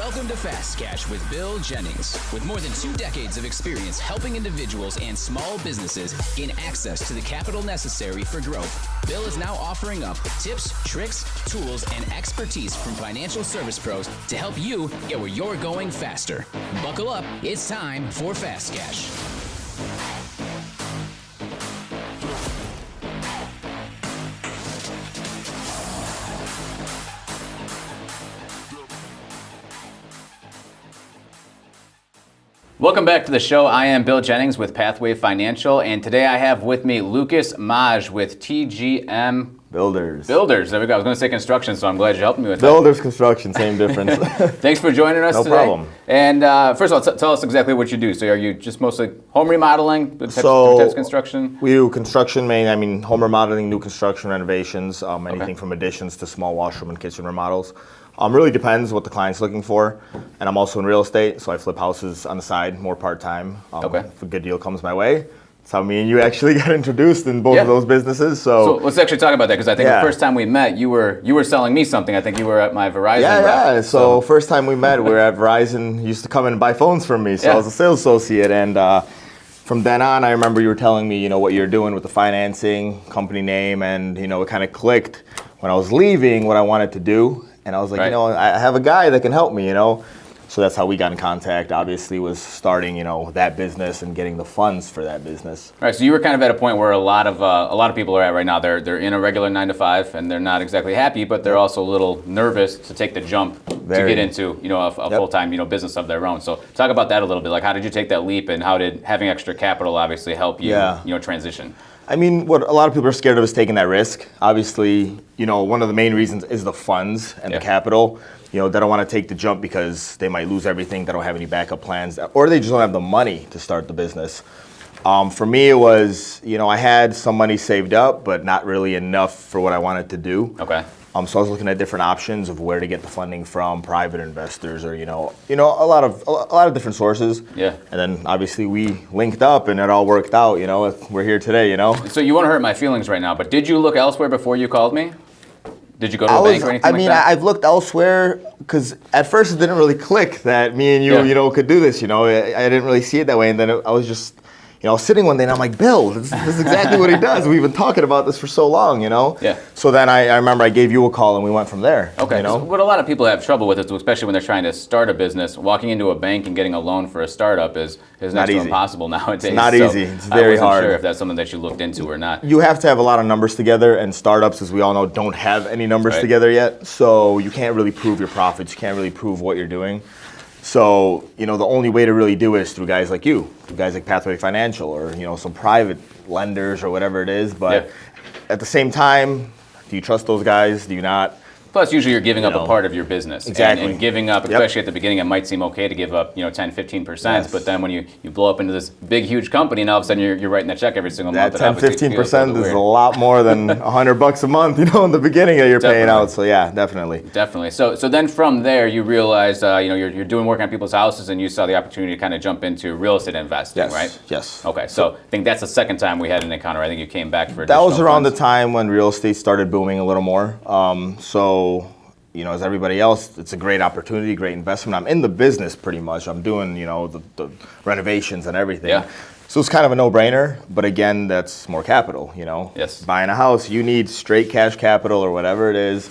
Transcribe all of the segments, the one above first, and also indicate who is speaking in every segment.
Speaker 1: Welcome to Fast Cash with Bill Jennings. With more than 2 decades of experience helping individuals and small businesses gain access to the capital necessary for growth, Bill is now offering up tips, tricks, tools, and expertise from financial service pros to help you get where you're going faster. Buckle up, it's time for Fast Cash. Welcome back to the show. I am Bill Jennings with Pathway Financial, and today I have with me Lukasz Maj with TGM
Speaker 2: Builders.
Speaker 1: There we go. I was going to say construction, so I'm glad you're helping me with that.
Speaker 2: Builders construction, same difference.
Speaker 1: Thanks for joining us today.
Speaker 2: No problem.
Speaker 1: And first of all, tell us exactly what you do. So are you just mostly home remodeling, types of construction?
Speaker 2: We do construction, home remodeling, new construction, renovations, anything from additions to small washroom and kitchen remodels. Really depends what the client's looking for. And I'm also in real estate, so I flip houses on the side, more part-time. If a good deal comes my way. That's how me and you actually got introduced in both of those businesses. So
Speaker 1: let's actually talk about that, because I think the first time we met, you were selling me something. I think you were at my Verizon rep.
Speaker 2: So first time we met, we were at Verizon. You used to come in and buy phones from me. So I was a sales associate, and from then on, I remember you were telling me, what you're doing with the financing, company name, and it kind of clicked when I was leaving what I wanted to do. And I was like, I have a guy that can help me, So that's how we got in contact, obviously, was starting, that business and getting the funds for that business.
Speaker 1: All right, so you were kind of at a point where a lot of people are at right now. They're in a regular 9-to-5, and they're not exactly happy, but they're also a little nervous to take the jump to get into, a full-time, business of their own. So talk about that a little bit. Like, how did you take that leap, and how did having extra capital obviously help you, transition?
Speaker 2: What a lot of people are scared of is taking that risk. Obviously, one of the main reasons is the funds and the capital. They don't want to take the jump because they might lose everything. They don't have any backup plans, or they just don't have the money to start the business. For me, it was, I had some money saved up, but not really enough for what I wanted to do.
Speaker 1: Okay.
Speaker 2: So I was looking at different options of where to get the funding from, private investors, or a lot of different sources.
Speaker 1: Yeah.
Speaker 2: And then obviously we linked up, and it all worked out. We're here today.
Speaker 1: So you won't hurt my feelings right now, but did you look elsewhere before you called me? Did you go to a bank or anything like that?
Speaker 2: I've looked elsewhere because at first it didn't really click that me and you, could do this. I didn't really see it that way, and then I was just. Sitting one day and I'm like, Bill, this is exactly what he does. We've been talking about this for so long,
Speaker 1: Yeah.
Speaker 2: So then I remember I gave you a call and we went from there.
Speaker 1: Okay. So what a lot of people have trouble with, especially when they're trying to start a business, walking into a bank and getting a loan for a startup is next to impossible nowadays.
Speaker 2: It's not easy. It's very hard.
Speaker 1: I wasn't sure if that's something that you looked into or not.
Speaker 2: You have to have a lot of numbers together, and startups, as we all know, don't have any numbers together yet. So you can't really prove your profits. You can't really prove what you're doing. So, the only way to really do it is through guys like you, through guys like Pathway Financial, or, some private lenders or whatever it is. But at the same time, do you trust those guys? Do you not?
Speaker 1: Plus, usually you're giving up a part of your business.
Speaker 2: Exactly.
Speaker 1: And giving up, especially at the beginning, it might seem okay to give up, 10, 15%. But then when you blow up into this big, huge company, and all of a sudden you're writing that check every single month.
Speaker 2: That 10, 15% is a lot more than $100 a month, in the beginning that you're paying out. So yeah, definitely.
Speaker 1: Definitely. So then from there, you realize, you're doing work on people's houses, and you saw the opportunity to kind of jump into real estate investing, right?
Speaker 2: Yes.
Speaker 1: Okay. So I think that's the second time we had an encounter. I think you came back for
Speaker 2: that was around
Speaker 1: funds.
Speaker 2: the time when real estate started booming a little more. As everybody else, it's a great opportunity, great investment. I'm in the business pretty much. I'm doing, the renovations and everything.
Speaker 1: Yeah.
Speaker 2: So it's kind of a no-brainer, but again, that's more capital,
Speaker 1: Yes.
Speaker 2: Buying a house, you need straight cash capital or whatever it is,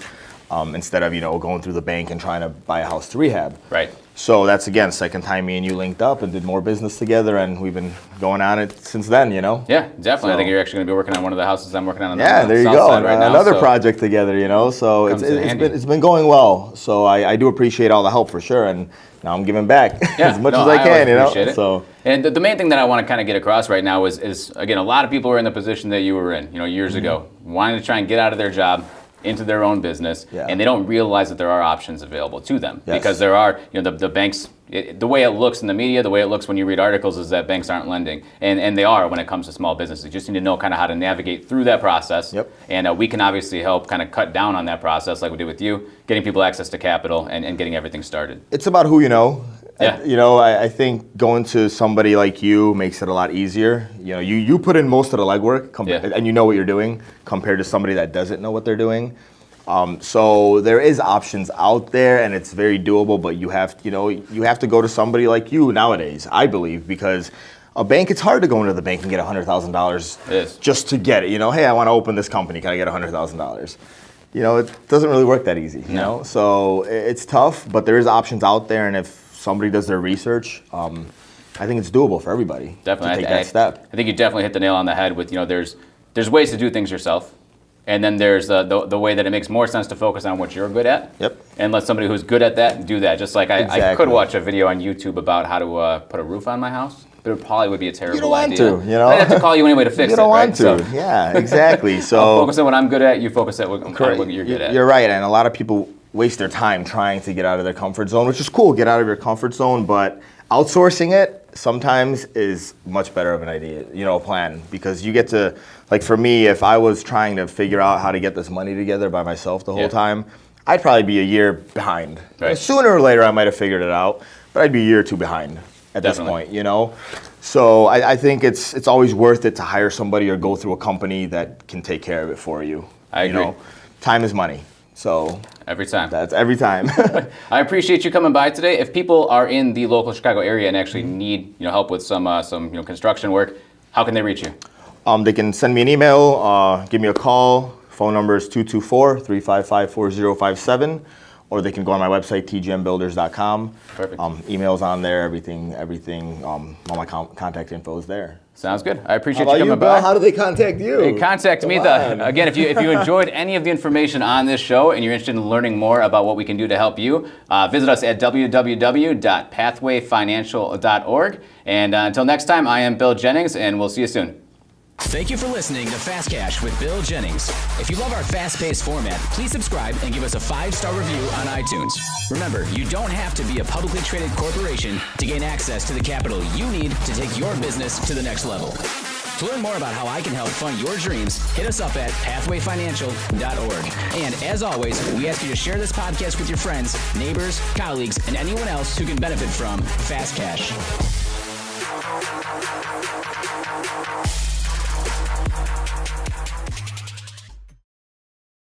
Speaker 2: instead of, going through the bank and trying to buy a house to rehab.
Speaker 1: Right.
Speaker 2: So that's, again, second time me and you linked up and did more business together, and we've been going on it since then,
Speaker 1: Yeah, definitely. So, I think you're actually going to be working on one of the houses I'm working on the
Speaker 2: there you
Speaker 1: south
Speaker 2: go.
Speaker 1: side right now.
Speaker 2: Another project together, So it's been going well. So I do appreciate all the help for sure, and now I'm giving back as much as I can,
Speaker 1: appreciate it.
Speaker 2: So.
Speaker 1: And the main thing that I want to kind of get across right now is again, a lot of people are in the position that you were in, years ago, wanting to try and get out of their job into their own business, and they don't realize that there are options available to them because there are, the banks. The way it looks in the media, the way it looks when you read articles is that banks aren't lending, and they are when it comes to small businesses. You just need to know kind of how to navigate through that process, and we can obviously help kind of cut down on that process like we did with you, getting people access to capital and getting everything started.
Speaker 2: It's about who you know.
Speaker 1: Yeah.
Speaker 2: I think going to somebody like you makes it a lot easier. You put in most of the legwork, and you know what you're doing compared to somebody that doesn't know what they're doing. So there is options out there, and it's very doable. But you have to go to somebody like you nowadays, I believe, because a bank, it's hard to go into the bank and get $100,000 just to get it. Hey, I want to open this company. Can I get $100,000? It doesn't really work that easy. So it's tough, but there is options out there, and if somebody does their research, I think it's doable for everybody.
Speaker 1: Definitely,
Speaker 2: to take that step.
Speaker 1: I think you definitely hit the nail on the head with there's ways to do things yourself, and then there's the way that it makes more sense to focus on what you're good at.
Speaker 2: Yep.
Speaker 1: And let somebody who's good at that do that. Just like I could watch a video on YouTube about how to put a roof on my house. But it probably would be a terrible idea.
Speaker 2: You don't want to,
Speaker 1: I'd have to call you anyway to fix it.
Speaker 2: You don't want
Speaker 1: right?
Speaker 2: to. Yeah, exactly. So
Speaker 1: I'll focus on what I'm good at. You focus on what you're good at.
Speaker 2: You're right, and a lot of people waste their time trying to get out of their comfort zone, which is cool. Get out of your comfort zone, but outsourcing it sometimes is much better of an idea, plan, because you get to, like for me, if I was trying to figure out how to get this money together by myself the whole time, I'd probably be a year behind.
Speaker 1: Right.
Speaker 2: Sooner or later, I might have figured it out, but I'd be a year or two behind at this point, So I think it's always worth it to hire somebody or go through a company that can take care of it for you.
Speaker 1: I agree.
Speaker 2: Time is money. So
Speaker 1: every time.
Speaker 2: That's every time.
Speaker 1: I appreciate you coming by today. If people are in the local Chicago area and actually need help with some construction work, how can they reach you?
Speaker 2: They can send me an email, give me a call. Phone number is 224-355-4057. Or they can go on my website, tgmbuilders.com.
Speaker 1: Perfect.
Speaker 2: Emails on there, everything. All my contact info is there.
Speaker 1: Sounds good. I appreciate
Speaker 2: you
Speaker 1: coming
Speaker 2: by.
Speaker 1: by.
Speaker 2: How do they contact you?
Speaker 1: Hey, contact me. Again, if you enjoyed any of the information on this show and you're interested in learning more about what we can do to help you, visit us at www.pathwayfinancial.org. And until next time, I am Bill Jennings, and we'll see you soon.
Speaker 3: Thank you for listening to Fast Cash with Bill Jennings. If you love our fast-paced format, please subscribe and give us a 5-star review on iTunes. Remember, you don't have to be a publicly traded corporation to gain access to the capital you need to take your business to the next level. To learn more about how I can help fund your dreams, hit us up at pathwayfinancial.org. And as always, we ask you to share this podcast with your friends, neighbors, colleagues, and anyone else who can benefit from Fast Cash.